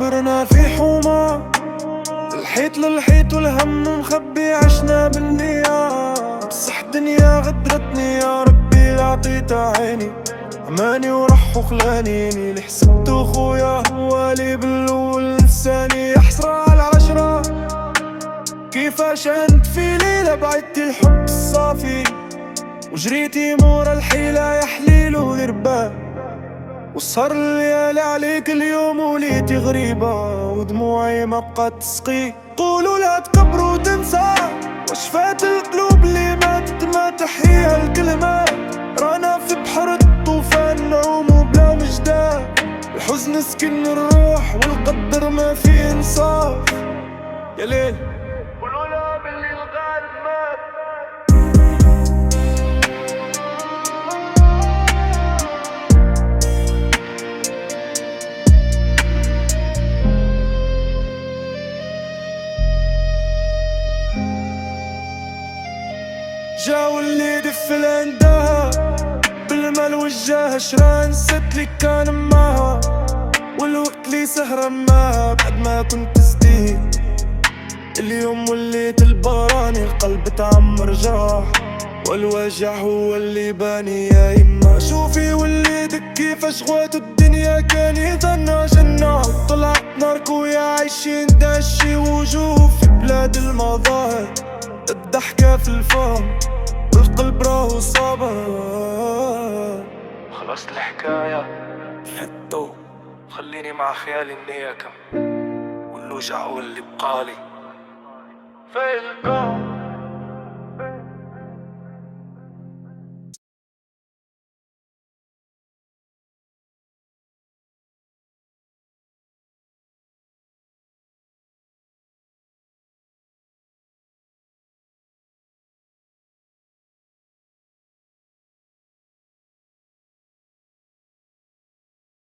برنا في حومة الحيط للحيط والهم مخبي عشنا بالنية، بصح دنيا غدرتني يا ربي اللي عطيتها عيني، عماني وراح وخلانيني اللي حسبته خويا هو اللي بالاول نساني. يا حسرة على العشرة كيفاش انت في ليلة بعدتي الحب الصافي وجريتي مورا الحيلة يا حليل وغربان، وصار الليالي عليك اليوم وليتي غريبة ودموعي ما بقات تسقي. قولوا لا تكبر وتنسى واش فات القلوب اللي ماتت ما تحيا الكلمات، رانا في بحر الطوفان نعوم بلا مجدان، الحزن سكن الروح والقدر ما فيه انصاف. يا ليل قولوا لا باللي الغالب مات. جا واللي دف عندها بالمال والجاه شرا نسيت لي كان معها، والوقت لي سهران معها بعد ما كنت جديد. اليوم وليت البراني القلب تعمر جراح، والوجع هو اللي باني يا يما. شوفي وليدك كيفاش غواتو الدنيا كان يظنها جنة، طلعت نار كويا عايشين داشي وجوه في بلاد المظاهر، الضحكة في الفم والقلب راهو صابر. خلصت الحكاية حطو خليني مع خيالي النية كم، والوجع هو اللي بقالي في القلب.